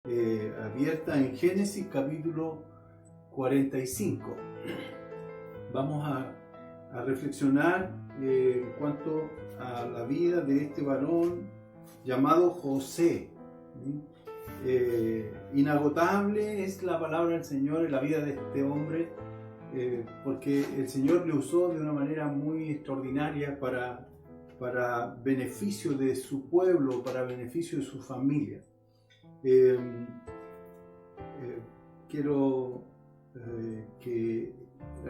abierta en Génesis capítulo 45. Vamos a reflexionar en cuanto a la vida de este varón llamado José. Inagotable es la palabra del Señor en la vida de este hombre, porque el Señor le usó de una manera muy extraordinaria para beneficio de su pueblo, para beneficio de su familia. Quiero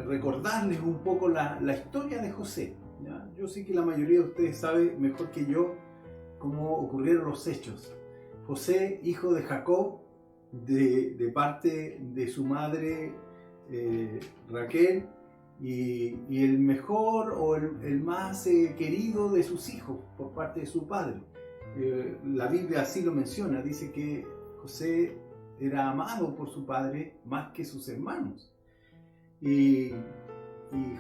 recordarles un poco la historia de José, ¿ya? Yo sé que la mayoría de ustedes sabe mejor que yo cómo ocurrieron los hechos. José, hijo de Jacob, de parte de su madre Raquel, y el mejor o el más querido de sus hijos por parte de su padre. La Biblia así lo menciona, dice que José era amado por su padre más que sus hermanos. Y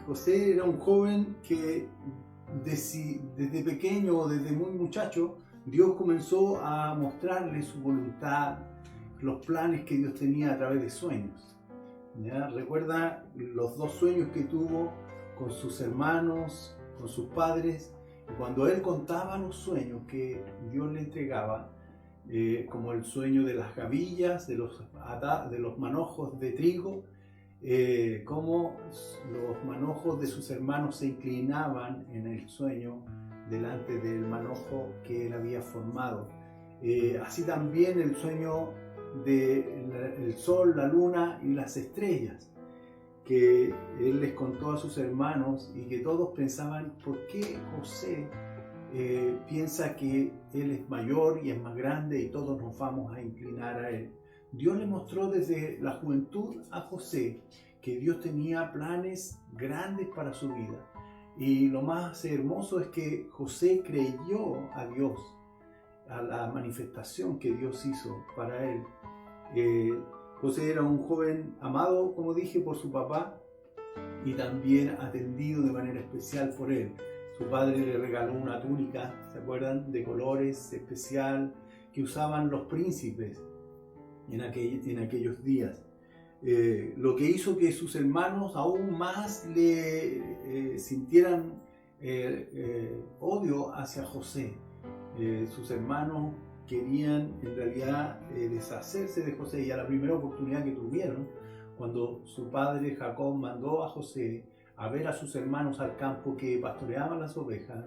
José era un joven que desde pequeño, desde muy muchacho, Dios comenzó a mostrarle su voluntad, los planes que Dios tenía a través de sueños. ¿Ya? Recuerda los 2 sueños que tuvo con sus hermanos, con sus padres. Y cuando él contaba los sueños que Dios le entregaba, como el sueño de las gavillas, de los manojos de trigo, cómo los manojos de sus hermanos se inclinaban en el sueño delante del manojo que él había formado. Así también el sueño del sol, la luna y las estrellas, que él les contó a sus hermanos y que todos pensaban: ¿por qué José piensa que él es mayor y es más grande y todos nos vamos a inclinar a él? Dios le mostró desde la juventud a José que Dios tenía planes grandes para su vida. Y lo más hermoso es que José creyó a Dios, a la manifestación que Dios hizo para él. José era un joven amado, como dije, por su papá, y también atendido de manera especial por él. Su padre le regaló una túnica, ¿se acuerdan?, de colores especial que usaban los príncipes en aquellos días. Lo que hizo que sus hermanos aún más le sintieran odio hacia José. Sus hermanos querían en realidad deshacerse de José, y a la primera oportunidad que tuvieron, cuando su padre Jacob mandó a José a ver a sus hermanos al campo que pastoreaban las ovejas,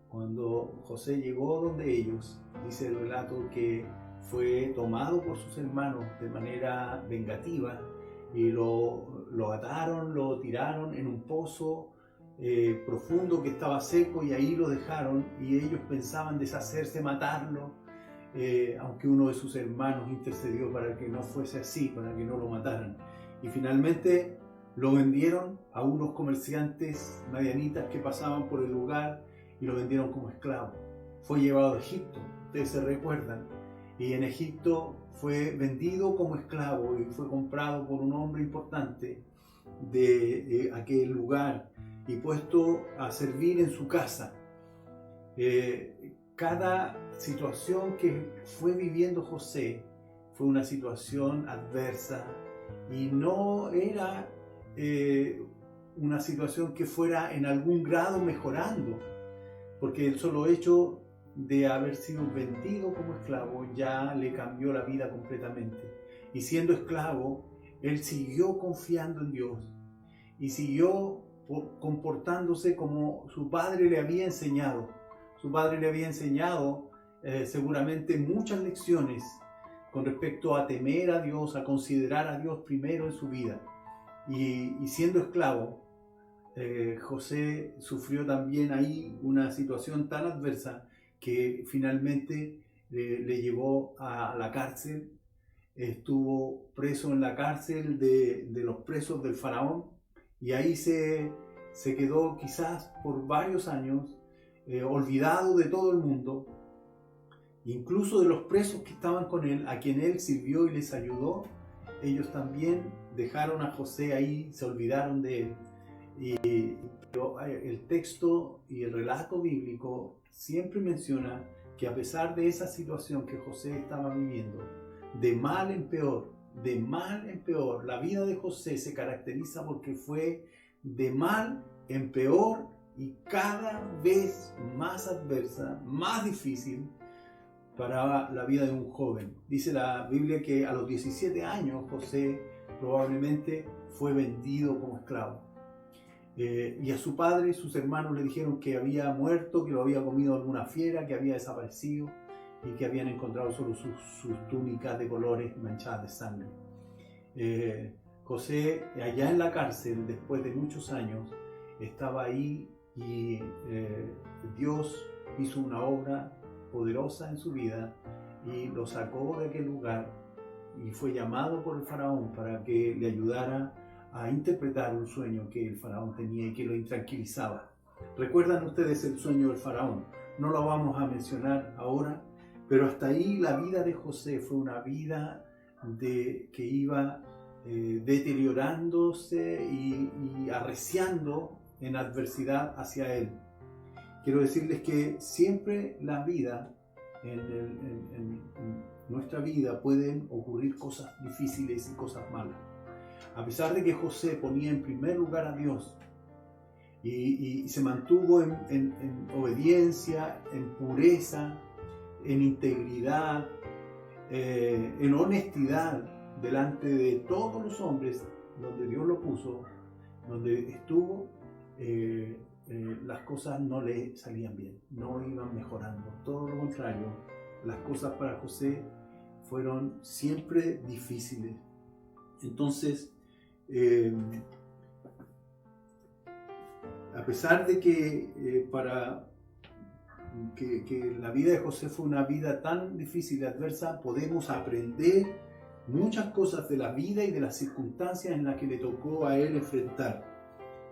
cuando José llegó donde ellos, dice el relato que fue tomado por sus hermanos de manera vengativa y lo ataron, lo tiraron en un pozo profundo que estaba seco, y ahí lo dejaron, y ellos pensaban deshacerse, matarlo, aunque uno de sus hermanos intercedió para que no fuese así, para que no lo mataran. Y finalmente lo vendieron a unos comerciantes madianitas que pasaban por el lugar y lo vendieron como esclavo. Fue llevado a Egipto, ustedes se recuerdan, y en Egipto fue vendido como esclavo y fue comprado por un hombre importante de aquel lugar y puesto a servir en su casa. Cada situación que fue viviendo José fue una situación adversa, y no era una situación que fuera en algún grado mejorando, porque el solo hecho de haber sido vendido como esclavo ya le cambió la vida completamente. Y siendo esclavo, él siguió confiando en Dios y siguió comportándose como su padre le había enseñado. Su padre le había enseñado seguramente muchas lecciones con respecto a temer a Dios, a considerar a Dios primero en su vida. Y siendo esclavo, José sufrió también ahí una situación tan adversa que finalmente le llevó a la cárcel. Estuvo preso en la cárcel de los presos del faraón, y ahí se quedó quizás por varios años olvidado de todo el mundo, incluso de los presos que estaban con él, a quien él sirvió y les ayudó. Ellos también dejaron a José ahí, se olvidaron de él. Pero el texto y el relato bíblico siempre menciona que a pesar de esa situación que José estaba viviendo, de mal en peor, de mal en peor. La vida de José se caracteriza porque fue de mal en peor y cada vez más adversa, más difícil para la vida de un joven. Dice la Biblia que a los 17 años José probablemente fue vendido como esclavo. Y a su padre, sus hermanos le dijeron que había muerto, que lo había comido alguna fiera, que había desaparecido y que habían encontrado solo sus túnicas de colores manchadas de sangre. José, allá en la cárcel, después de muchos años, estaba ahí y Dios hizo una obra poderosa en su vida y lo sacó de aquel lugar y fue llamado por el faraón para que le ayudara a interpretar un sueño que el faraón tenía y que lo intranquilizaba. ¿Recuerdan ustedes el sueño del faraón? No lo vamos a mencionar ahora, pero hasta ahí la vida de José fue una vida que iba deteriorándose y arreciando en adversidad hacia él. Quiero decirles que siempre la vida, en nuestra vida pueden ocurrir cosas difíciles y cosas malas. A pesar de que José ponía en primer lugar a Dios y se mantuvo en obediencia, en pureza, en integridad, en honestidad delante de todos los hombres donde Dios lo puso, donde estuvo, las cosas no le salían bien, no iban mejorando. Todo lo contrario, las cosas para José fueron siempre difíciles. Entonces, a pesar de que que la vida de José fue una vida tan difícil y adversa, podemos aprender muchas cosas de la vida y de las circunstancias en las que le tocó a él enfrentar.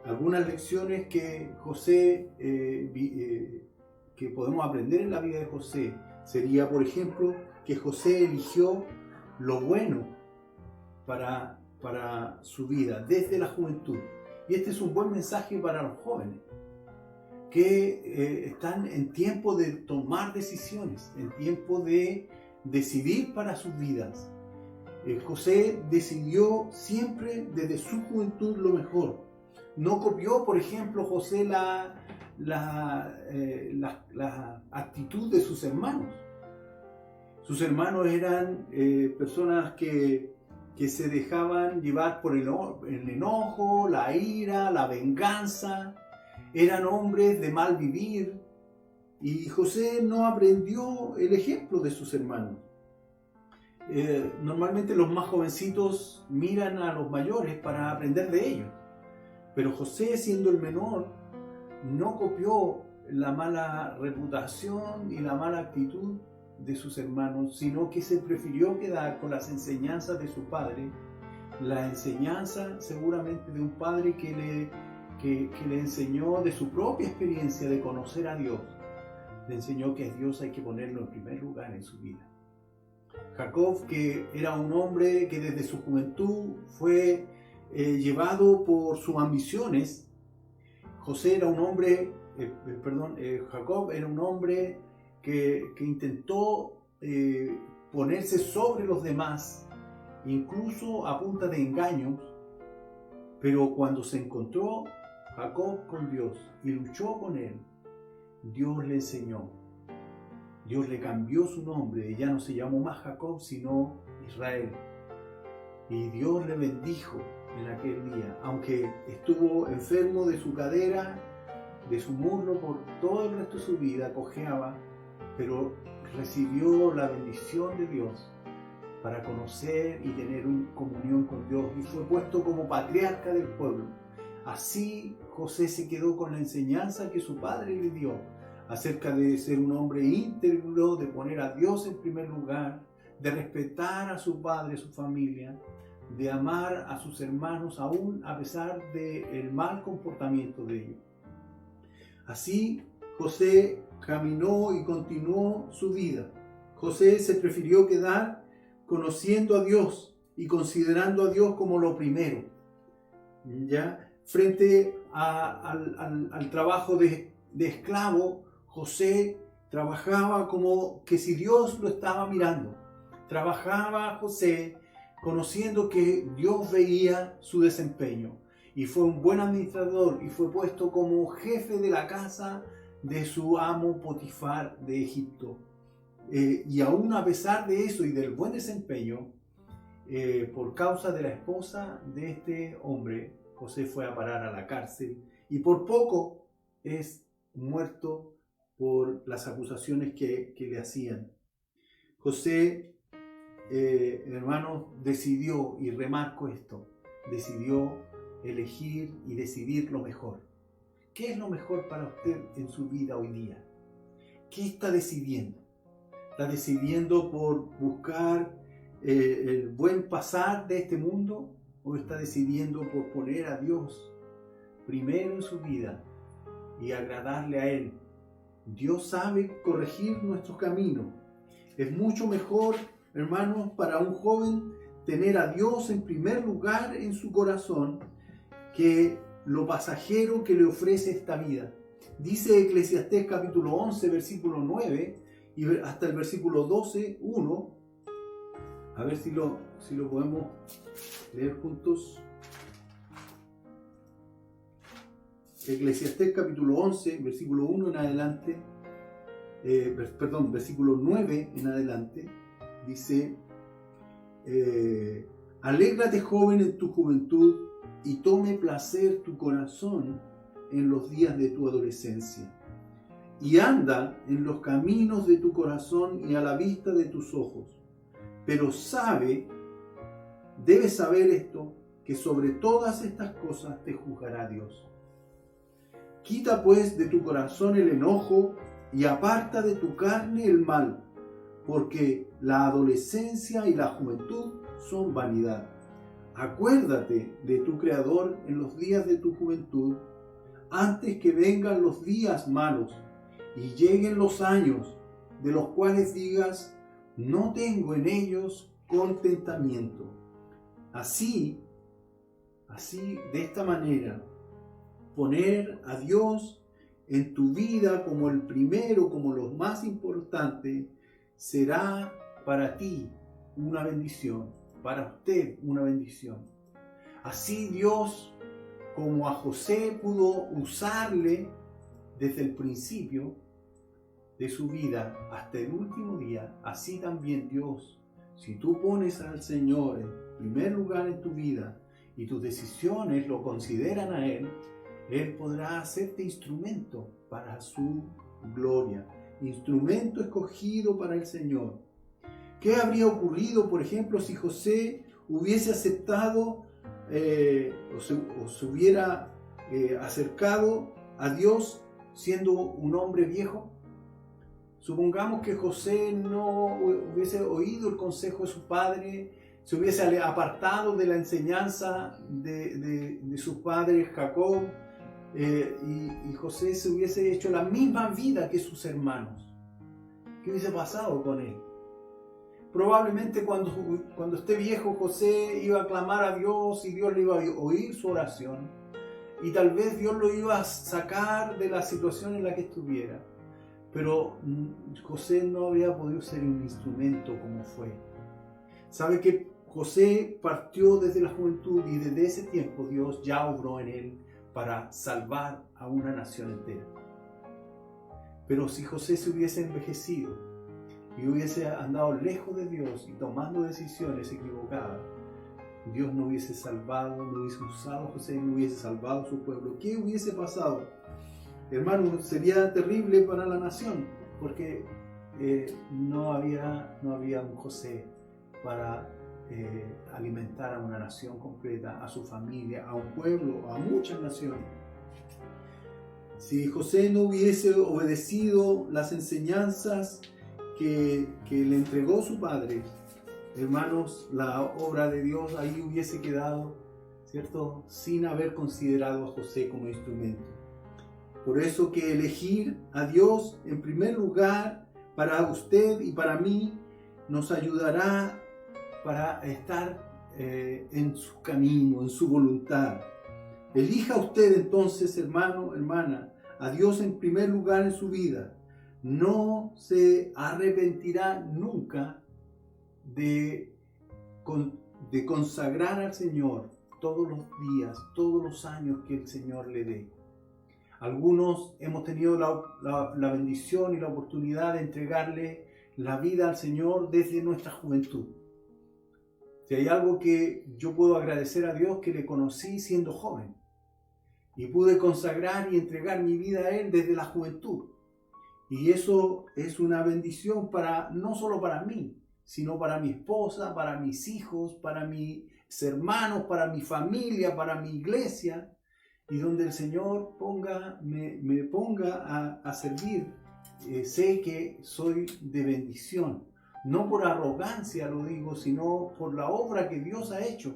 Algunas lecciones que que podemos aprender en la vida de José sería, por ejemplo, que José eligió lo bueno para su vida desde la juventud. Y este es un buen mensaje para los jóvenes que están en tiempo de tomar decisiones, en tiempo de decidir para sus vidas. José decidió siempre desde su juventud lo mejor. No copió, por ejemplo, José la actitud de sus hermanos. Sus hermanos eran personas que se dejaban llevar por el enojo, la ira, la venganza. Eran hombres de mal vivir. Y José no aprendió el ejemplo de sus hermanos. Normalmente los más jovencitos miran a los mayores para aprender de ellos. Pero José, siendo el menor, no copió la mala reputación y la mala actitud de sus hermanos, sino que se prefirió quedar con las enseñanzas de su padre, la enseñanza seguramente de un padre que le enseñó de su propia experiencia de conocer a Dios. Le enseñó que a Dios hay que ponerlo en primer lugar en su vida. Jacob, que era un hombre que desde su juventud fue llevado por sus ambiciones. Jacob era un hombre que intentó ponerse sobre los demás, incluso a punta de engaños, pero cuando se encontró Jacob con Dios y luchó con él, Dios le enseñó, Dios le cambió su nombre y ya no se llamó más Jacob sino Israel. Y Dios le bendijo en aquel día, aunque estuvo enfermo de su cadera, de su muslo por todo el resto de su vida, cojeaba, pero recibió la bendición de Dios para conocer y tener una comunión con Dios y fue puesto como patriarca del pueblo. Así José se quedó con la enseñanza que su padre le dio acerca de ser un hombre íntegro, de poner a Dios en primer lugar, de respetar a su padre, a su familia, de amar a sus hermanos aún a pesar del mal comportamiento de ellos. Así José caminó y continuó su vida. José se prefirió quedar conociendo a Dios y considerando a Dios como lo primero, ¿ya? Frente al trabajo de esclavo, José trabajaba como que si Dios lo estaba mirando. trabajaba José conociendo que Dios veía su desempeño y fue un buen administrador y fue puesto como jefe de la casa de su amo Potifar de Egipto. Y aún a pesar de eso y del buen desempeño, por causa de la esposa de este hombre, José fue a parar a la cárcel y por poco es muerto por las acusaciones que le hacían. José, hermanos, decidió, y remarco esto, decidió elegir y decidir lo mejor. ¿Qué es lo mejor para usted en su vida hoy día? ¿Qué está decidiendo? ¿Está decidiendo por buscar el buen pasar de este mundo? ¿O está decidiendo por poner a Dios primero en su vida y agradarle a Él? Dios sabe corregir nuestros caminos. Es mucho mejor, hermanos, para un joven tener a Dios en primer lugar en su corazón que lo pasajero que le ofrece esta vida. Dice Eclesiastés capítulo 11, versículo 9 y hasta el versículo 12, 1. A ver si lo podemos leer juntos. Eclesiastés capítulo 11, versículo 1 en adelante, versículo 9 en adelante, dice: alégrate, joven, en tu juventud, y tome placer tu corazón en los días de tu adolescencia. Y anda en los caminos de tu corazón y a la vista de tus ojos. Pero debes saber esto, que sobre todas estas cosas te juzgará Dios. Quita pues de tu corazón el enojo y aparta de tu carne el mal, porque la adolescencia y la juventud son vanidad. Acuérdate de tu Creador en los días de tu juventud, antes que vengan los días malos y lleguen los años, de los cuales digas: no tengo en ellos contentamiento. Así, de esta manera, poner a Dios en tu vida como el primero, como lo más importante, será para ti una bendición, para usted una bendición. Así Dios, como a José pudo usarle desde el principio de su vida hasta el último día, así también Dios, si tú pones al Señor en primer lugar en tu vida y tus decisiones lo consideran a Él podrá hacerte instrumento para su gloria, instrumento escogido para el Señor. ¿Qué habría ocurrido, por ejemplo, si José hubiese aceptado o se hubiera acercado a Dios siendo un hombre viejo? Supongamos que José no hubiese oído el consejo de su padre, se hubiese apartado de la enseñanza de su padre Jacob, y José se hubiese hecho la misma vida que sus hermanos. ¿Qué hubiese pasado con él? Probablemente cuando esté viejo, José iba a clamar a Dios y Dios le iba a oír su oración, y tal vez Dios lo iba a sacar de la situación en la que estuviera. Pero José no había podido ser un instrumento como fue. Sabe que José partió desde la juventud y desde ese tiempo Dios ya obró en él para salvar a una nación entera. Pero si José se hubiese envejecido y hubiese andado lejos de Dios y tomando decisiones equivocadas, Dios no hubiese salvado, no hubiese usado a José, no hubiese salvado a su pueblo. ¿Qué hubiese pasado? Hermano, sería terrible para la nación, porque no había un José para alimentar a una nación completa, a su familia, a un pueblo, a muchas naciones. Si José no hubiese obedecido las enseñanzas que le entregó su padre, hermanos, la obra de Dios ahí hubiese quedado, ¿cierto?, sin haber considerado a José como instrumento. Por eso que elegir a Dios en primer lugar para usted y para mí nos ayudará para estar en su camino, en su voluntad. Elija usted entonces, hermano, hermana, a Dios en primer lugar en su vida. No se arrepentirá nunca de consagrar al Señor todos los días, todos los años que el Señor le dé. Algunos hemos tenido la bendición y la oportunidad de entregarle la vida al Señor desde nuestra juventud. Si hay algo que yo puedo agradecer a Dios, que le conocí siendo joven y pude consagrar y entregar mi vida a Él desde la juventud. Y eso es una bendición no solo para mí, sino para mi esposa, para mis hijos, para mis hermanos, para mi familia, para mi iglesia, y donde el Señor me ponga a servir, sé que soy de bendición. No por arrogancia lo digo, sino por la obra que Dios ha hecho,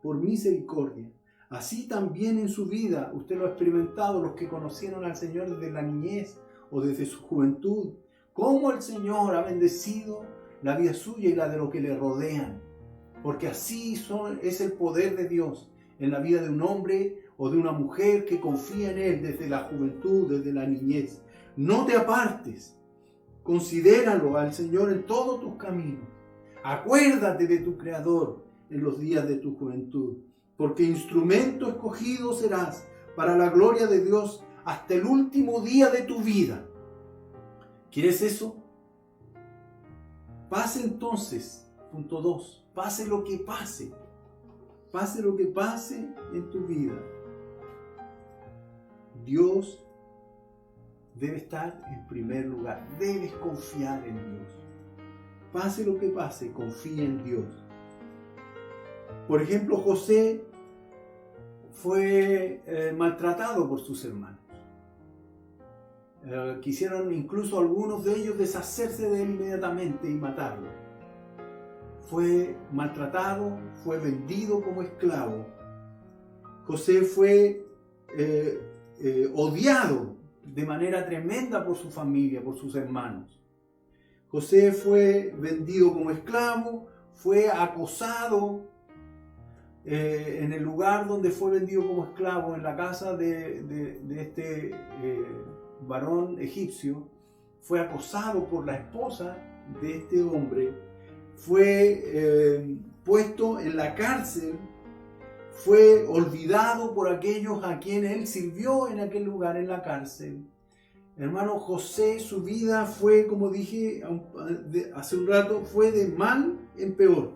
por misericordia. Así también en su vida, usted lo ha experimentado, los que conocieron al Señor desde la niñez o desde su juventud, cómo el Señor ha bendecido la vida suya y la de los que le rodean. Porque así es el poder de Dios en la vida de un hombre o de una mujer que confía en Él desde la juventud, desde la niñez. No te apartes. Considéralo al Señor en todos tus caminos. Acuérdate de tu Creador en los días de tu juventud, porque instrumento escogido serás para la gloria de Dios hasta el último día de tu vida. ¿Quieres eso? Pase entonces, punto 2, pase lo que pase en tu vida, Dios debe estar en primer lugar. Debes confiar en Dios. Pase lo que pase, confía en Dios. Por ejemplo, José fue maltratado por sus hermanos. Quisieron incluso algunos de ellos deshacerse de él inmediatamente y matarlo. Fue maltratado, fue vendido como esclavo. José fue odiado de manera tremenda por su familia, por sus hermanos. José fue vendido como esclavo, fue acosado en el lugar donde fue vendido como esclavo, en la casa de este varón egipcio. Fue acosado por la esposa de este hombre, fue puesto en la cárcel, fue olvidado por aquellos a quienes él sirvió en aquel lugar, en la cárcel. Hermano, José, su vida fue, como dije hace un rato, fue de mal en peor.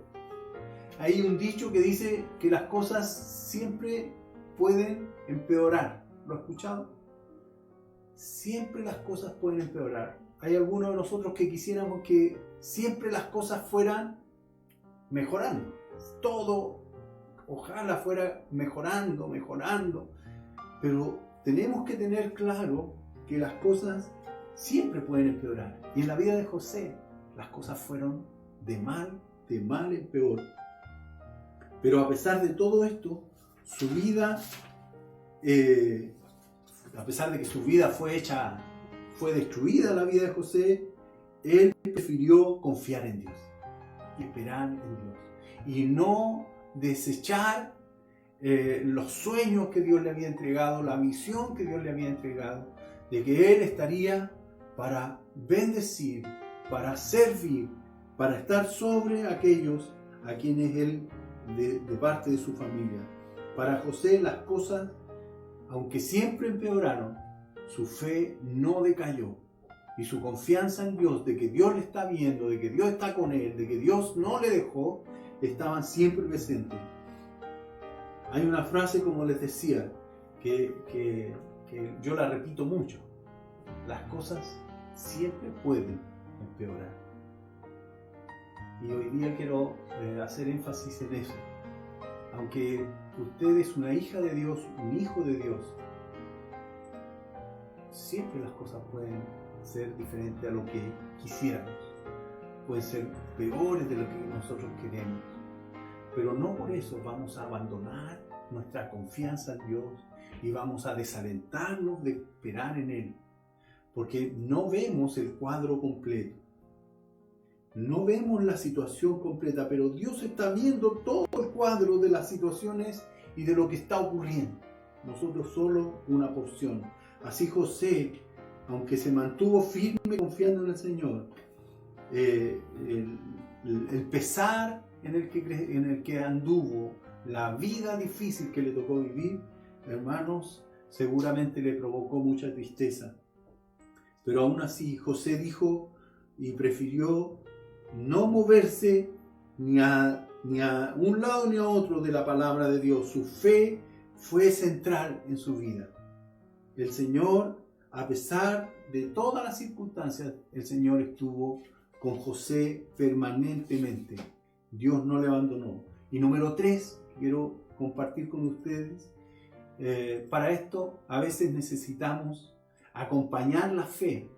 Hay un dicho que dice que las cosas siempre pueden empeorar. ¿Lo has escuchado? Siempre las cosas pueden empeorar. Hay algunos de nosotros que quisiéramos que siempre las cosas fueran mejorando. Todo, ojalá fuera mejorando. Pero tenemos que tener claro que las cosas siempre pueden empeorar. Y en la vida de José, las cosas fueron de mal en peor. Pero a pesar de todo esto, su vida, a pesar de que su vida fue destruida, la vida de José, él prefirió confiar en Dios, esperar en Dios y no desechar los sueños que Dios le había entregado, la visión que Dios le había entregado, de que él estaría para bendecir, para servir, para estar sobre aquellos a quienes él, de parte de su familia. Para José las cosas, aunque siempre empeoraron, su fe no decayó y su confianza en Dios, de que Dios le está viendo, de que Dios está con él, de que Dios no le dejó, estaban siempre presentes. Hay una frase, como les decía, que yo la repito mucho: las cosas siempre pueden empeorar. Y hoy día quiero hacer énfasis en eso. Aunque usted es una hija de Dios, un hijo de Dios, siempre las cosas pueden ser diferentes a lo que quisiéramos. Pueden ser peores de lo que nosotros queremos. Pero no por eso vamos a abandonar nuestra confianza en Dios y vamos a desalentarnos de esperar en Él. Porque no vemos el cuadro completo. No vemos la situación completa, pero Dios está viendo todo el cuadro de las situaciones y de lo que está ocurriendo. Nosotros solo una porción. Así José, aunque se mantuvo firme confiando en el Señor, el pesar en el que anduvo, la vida difícil que le tocó vivir, hermanos, seguramente le provocó mucha tristeza. Pero aún así José dijo y prefirió no moverse ni a un lado ni a otro de la palabra de Dios. Su fe fue central en su vida. El Señor, a pesar de todas las circunstancias, el Señor estuvo con José permanentemente. Dios no le abandonó. Y número 3, quiero compartir con ustedes, para esto a veces necesitamos acompañar la fe,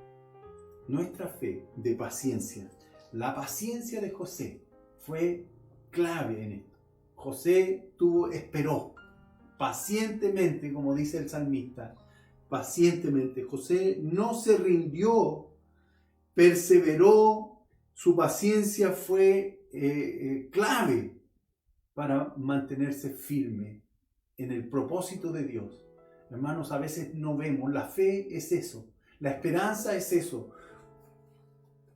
nuestra fe, de paciencia. La paciencia de José fue clave en esto. José esperó pacientemente, como dice el salmista, pacientemente. José no se rindió, perseveró. Su paciencia fue clave para mantenerse firme en el propósito de Dios. Hermanos, a veces no vemos. La fe es eso. La esperanza es eso.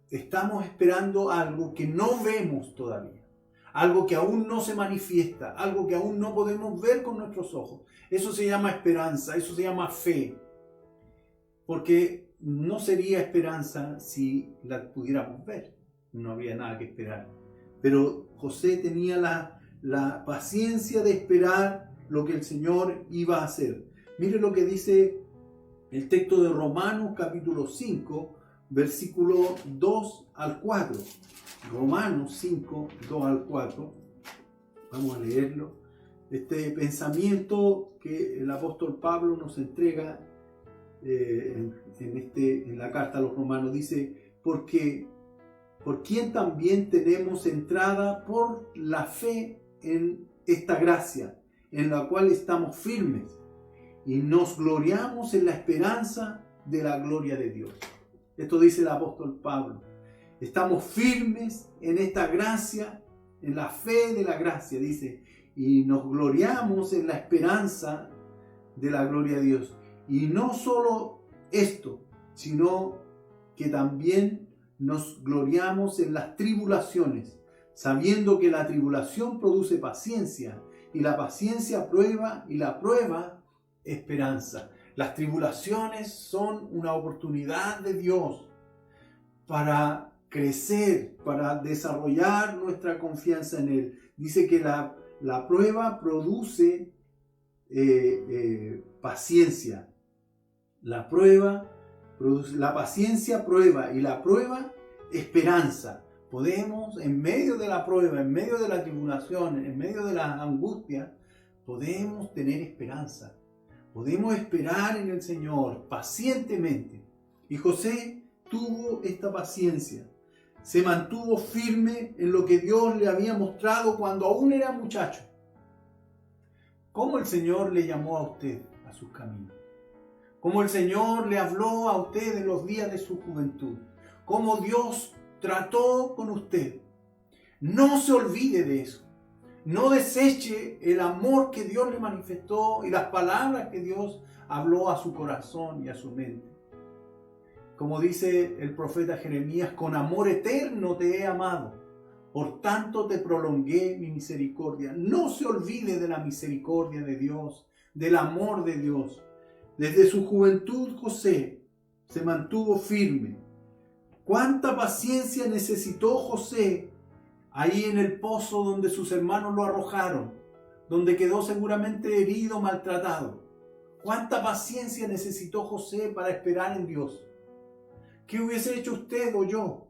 Estamos esperando algo que no vemos todavía. Algo que aún no se manifiesta. Algo que aún no podemos ver con nuestros ojos. Eso se llama esperanza. Eso se llama fe. Porque no sería esperanza si la pudiéramos ver. No había nada que esperar. Pero José tenía la paciencia de esperar lo que el Señor iba a hacer. Mire lo que dice el texto de Romanos capítulo 5, versículo 2 al 4. Romanos 5, 2 al 4. Vamos a leerlo. Este pensamiento que el apóstol Pablo nos entrega en la carta a los romanos, dice: porque por quien también tenemos entrada por la fe en esta gracia, en la cual estamos firmes y nos gloriamos en la esperanza de la gloria de Dios. Esto dice el apóstol Pablo. Estamos firmes en esta gracia, en la fe de la gracia, dice, y nos gloriamos en la esperanza de la gloria de Dios. Y no solo esto, sino que también nos gloriamos en las tribulaciones, sabiendo que la tribulación produce paciencia, y la paciencia prueba, y la prueba esperanza. Las tribulaciones son una oportunidad de Dios para crecer, para desarrollar nuestra confianza en Él. Dice que la prueba produce paciencia. La paciencia prueba, y la prueba esperanza. Podemos, en medio de la prueba, en medio de la tribulación, en medio de la angustia, podemos tener esperanza. Podemos esperar en el Señor pacientemente. Y José tuvo esta paciencia. Se mantuvo firme en lo que Dios le había mostrado cuando aún era muchacho. ¿Cómo el Señor le llamó a usted a sus caminos? ¿Cómo el Señor le habló a usted en los días de su juventud? ¿Cómo Dios trató con usted? No se olvide de eso. No deseche el amor que Dios le manifestó y las palabras que Dios habló a su corazón y a su mente. Como dice el profeta Jeremías: con amor eterno te he amado, por tanto te prolongué mi misericordia. No se olvide de la misericordia de Dios, del amor de Dios. Desde su juventud José se mantuvo firme. ¿Cuánta paciencia necesitó José ahí en el pozo donde sus hermanos lo arrojaron, donde quedó seguramente herido, maltratado? ¿Cuánta paciencia necesitó José para esperar en Dios? ¿Qué hubiese hecho usted o yo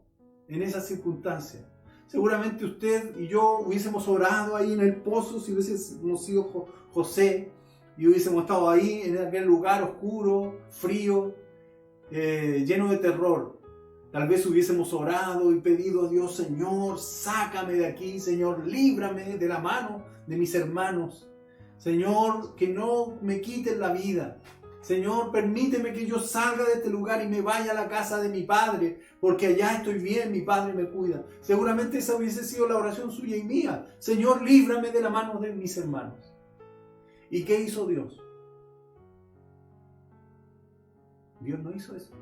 en esas circunstancias? Seguramente usted y yo hubiésemos orado ahí en el pozo si hubiésemos sido José y hubiésemos estado ahí en aquel lugar oscuro, frío, lleno de terror. Tal vez hubiésemos orado y pedido a Dios: Señor, sácame de aquí, Señor, líbrame de la mano de mis hermanos. Señor, que no me quiten la vida. Señor, permíteme que yo salga de este lugar y me vaya a la casa de mi padre, porque allá estoy bien, mi padre me cuida. Seguramente esa hubiese sido la oración suya y mía. Señor, líbrame de la mano de mis hermanos. ¿Y qué hizo Dios? Dios no hizo eso.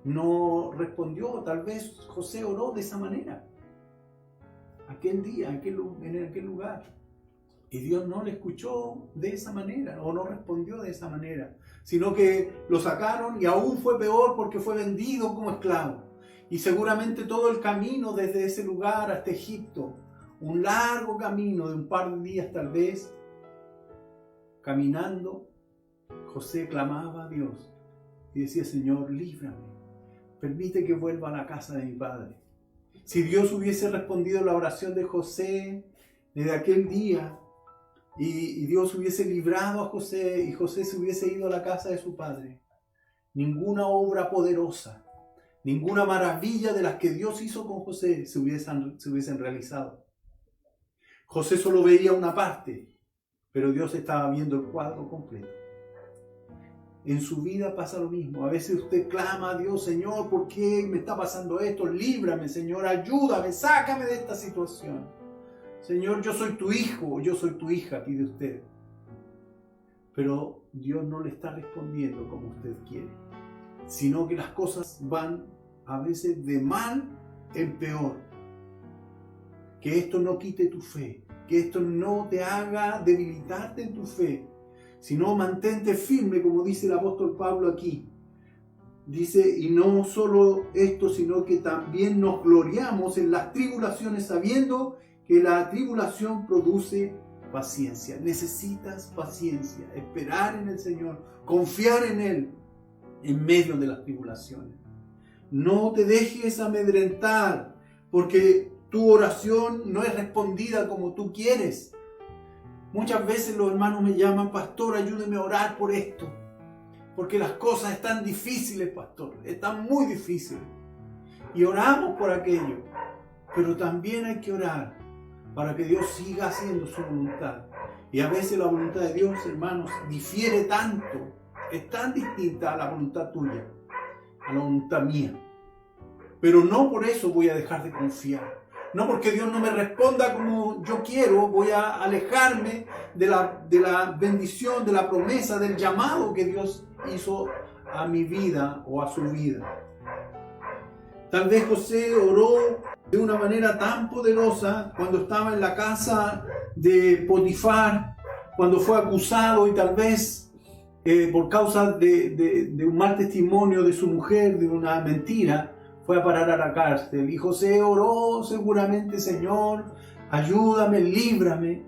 No respondió. Tal vez José oró de esa manera. aquel día, en aquel lugar. Y Dios no le escuchó de esa manera, o no respondió de esa manera, sino que lo sacaron y aún fue peor porque fue vendido como esclavo. Y seguramente todo el camino desde ese lugar hasta Egipto, un largo camino de un par de días tal vez, caminando, José clamaba a Dios y decía: Señor, líbrame, permite que vuelva a la casa de mi padre. Si Dios hubiese respondido la oración de José desde aquel día, y Dios hubiese librado a José y José se hubiese ido a la casa de su padre, ninguna obra poderosa, ninguna maravilla de las que Dios hizo con José se hubiesen realizado. José solo veía una parte, pero Dios estaba viendo el cuadro completo. En su vida pasa lo mismo. A veces usted clama a Dios: Señor, ¿por qué me está pasando esto? Líbrame, Señor, ayúdame, sácame de esta situación. Señor, yo soy tu hijo, yo soy tu hija, pide usted. Pero Dios no le está respondiendo como usted quiere, sino que las cosas van a veces de mal en peor. Que esto no quite tu fe, que esto no te haga debilitarte en tu fe, sino mantente firme, como dice el apóstol Pablo aquí. Dice: y no solo esto, sino que también nos gloriamos en las tribulaciones, sabiendo que la tribulación produce paciencia. Necesitas paciencia, esperar en el Señor, confiar en Él en medio de las tribulaciones. No te dejes amedrentar, porque tu oración no es respondida como tú quieres. Muchas veces los hermanos me llaman: pastor, ayúdeme a orar por esto, porque las cosas están difíciles, pastor, están muy difíciles. Y oramos por aquello, pero también hay que orar para que Dios siga haciendo su voluntad. Y a veces la voluntad de Dios, hermanos, difiere tanto, es tan distinta a la voluntad tuya, a la voluntad mía. Pero no por eso voy a dejar de confiar. No porque Dios no me responda como yo quiero, voy a alejarme de la bendición, de la promesa, del llamado que Dios hizo a mi vida o a su vida. Tal vez José oró de una manera tan poderosa cuando estaba en la casa de Potifar, cuando fue acusado y tal vez por causa de un mal testimonio de su mujer, de una mentira, fue a parar a la cárcel. Y José oró seguramente: Señor, ayúdame, líbrame.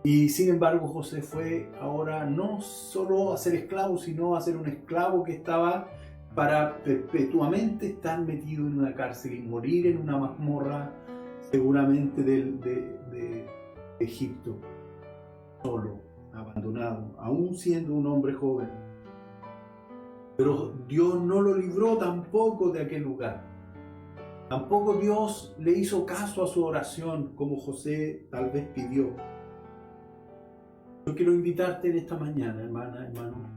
Y sin embargo José fue ahora no solo a ser esclavo, sino a ser un esclavo que estaba para perpetuamente estar metido en una cárcel y morir en una mazmorra seguramente de Egipto, solo, abandonado, aún siendo un hombre joven. Pero Dios no lo libró tampoco de aquel lugar. Tampoco Dios le hizo caso a su oración como José tal vez pidió. Yo quiero invitarte en esta mañana, hermana, hermano,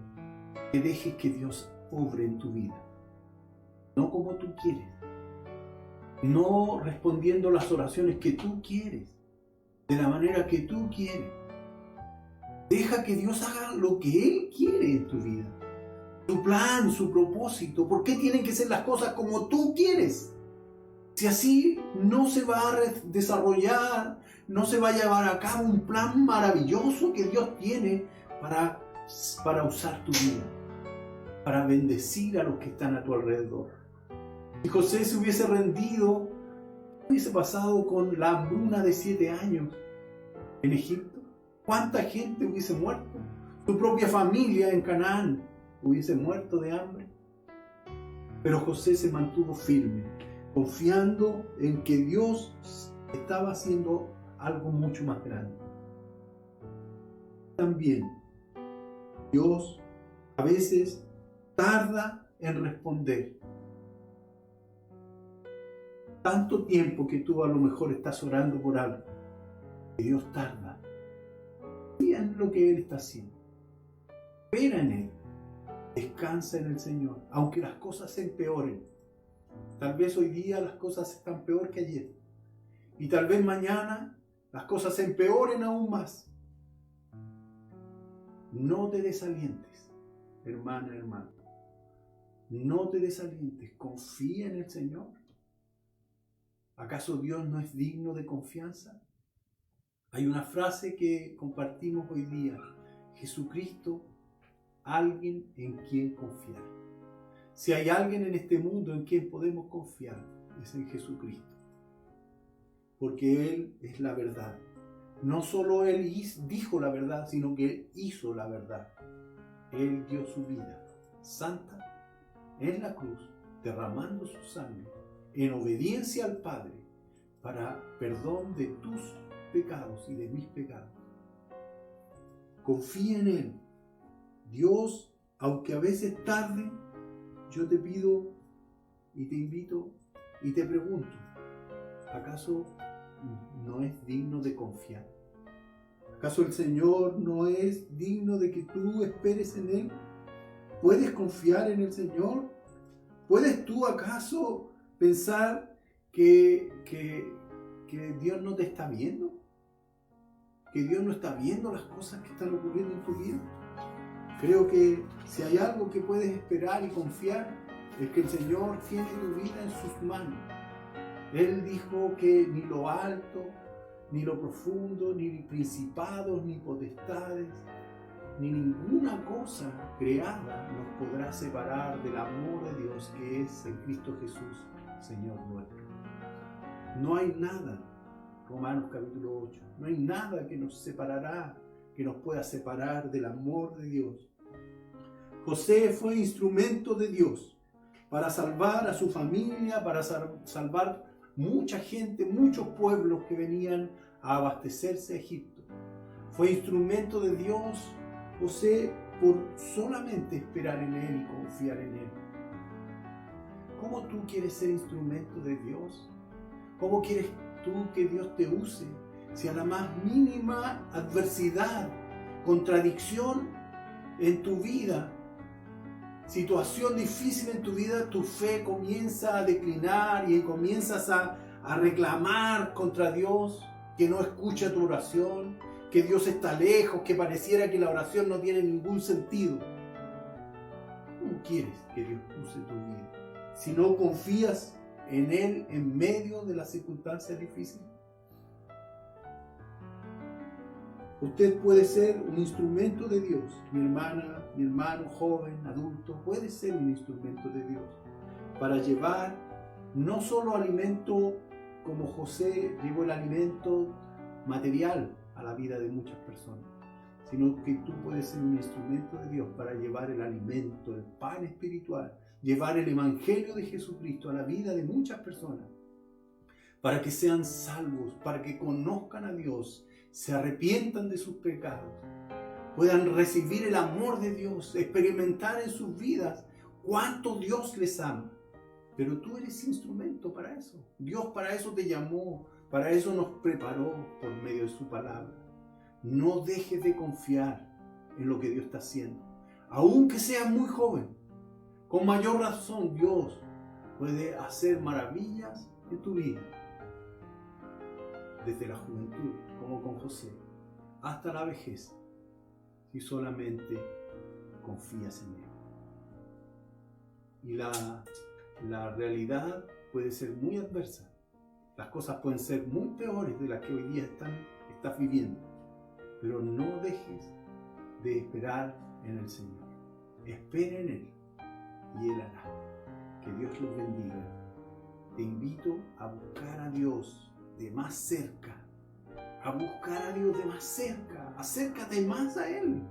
que dejes que Dios obre en tu vida. No como tú quieres. No respondiendo las oraciones que tú quieres, de la manera que tú quieres. Deja que Dios haga lo que Él quiere en tu vida. Su plan, su propósito. ¿Por qué tienen que ser las cosas como tú quieres? Si así no se va a desarrollar, no se va a llevar a cabo un plan maravilloso que Dios tiene para usar tu vida, para bendecir a los que están a tu alrededor. Si José se hubiese rendido, ¿qué hubiese pasado con la hambruna de 7 años en Egipto? ¿Cuánta gente hubiese muerto? Su propia familia en Canaán hubiese muerto de hambre. Pero José se mantuvo firme, confiando en que Dios estaba haciendo algo mucho más grande. También Dios a veces tarda en responder. Tanto tiempo que tú a lo mejor estás orando por algo, que Dios tarda. Confía en lo que Él está haciendo. Espera en Él. Descansa en el Señor, aunque las cosas se empeoren. Tal vez hoy día las cosas están peor que ayer. Y tal vez mañana las cosas se empeoren aún más. No te desalientes, hermana, hermano. No te desalientes. Confía en el Señor. ¿Acaso Dios no es digno de confianza? Hay una frase que compartimos hoy día: Jesucristo, alguien en quien confiar. Si hay alguien en este mundo en quien podemos confiar, es en Jesucristo. Porque Él es la verdad. No solo Él dijo la verdad, sino que Él hizo la verdad. Él dio su vida santa en la cruz, derramando su sangre en obediencia al Padre para perdón de tus pecados y de mis pecados. Confía en Él. Dios, aunque a veces tarde, yo te pido y te invito y te pregunto, ¿acaso no es digno de confiar? ¿Acaso el Señor no es digno de que tú esperes en Él? ¿Puedes confiar en el Señor? ¿Puedes tú acaso pensar que Dios no te está viendo? ¿Que Dios no está viendo las cosas que están ocurriendo en tu vida? Creo que si hay algo que puedes esperar y confiar, es que el Señor tiene tu vida en sus manos. Él dijo que ni lo alto, ni lo profundo, ni principados, ni potestades, ni ninguna cosa creada nos podrá separar del amor de Dios que es en Cristo Jesús, Señor nuestro. No hay nada, Romanos capítulo 8, no hay nada que nos separará, que nos pueda separar del amor de Dios. José fue instrumento de Dios para salvar a su familia, para salvar mucha gente, muchos pueblos que venían a abastecerse a Egipto. Fue instrumento de Dios José por solamente esperar en Él y confiar en Él. ¿Cómo tú quieres ser instrumento de Dios? ¿Cómo quieres tú que Dios te use? Si a la más mínima adversidad, contradicción en tu vida, situación difícil en tu vida, tu fe comienza a declinar y comienzas a reclamar contra Dios, que no escucha tu oración, que Dios está lejos, que pareciera que la oración no tiene ningún sentido. ¿Cómo quieres que Dios use tu vida si no confías en Él en medio de las circunstancias difíciles? Usted puede ser un instrumento de Dios. Mi hermana, mi hermano, joven, adulto, puede ser un instrumento de Dios para llevar no solo alimento como José llevó el alimento material a la vida de muchas personas, sino que tú puedes ser un instrumento de Dios para llevar el alimento, el pan espiritual, llevar el evangelio de Jesucristo a la vida de muchas personas, para que sean salvos, para que conozcan a Dios, se arrepientan de sus pecados, puedan recibir el amor de Dios, experimentar en sus vidas cuánto Dios les ama. Pero tú eres instrumento para eso. Dios para eso te llamó, para eso nos preparó por medio de su palabra. No dejes de confiar en lo que Dios está haciendo. Aunque seas muy joven, con mayor razón Dios puede hacer maravillas en tu vida. Desde la juventud, como con José, hasta la vejez, si solamente confías en Él. Y la realidad puede ser muy adversa. Las cosas pueden ser muy peores de las que hoy día estás viviendo. Pero no dejes de esperar en el Señor. Espera en Él y Él hará. Que Dios los bendiga. Te invito a buscar a Dios de más cerca. A buscar a Dios de más cerca. Acércate más a Él.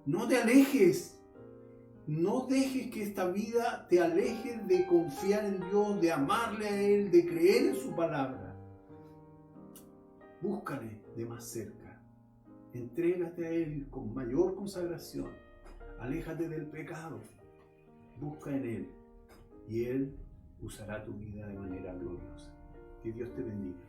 No te alejes. No dejes que esta vida te aleje de confiar en Dios, de amarle a Él, de creer en su palabra. Búscale de más cerca. Entrégate a Él con mayor consagración. Aléjate del pecado. Busca en Él y Él usará tu vida de manera gloriosa. Que Dios te bendiga.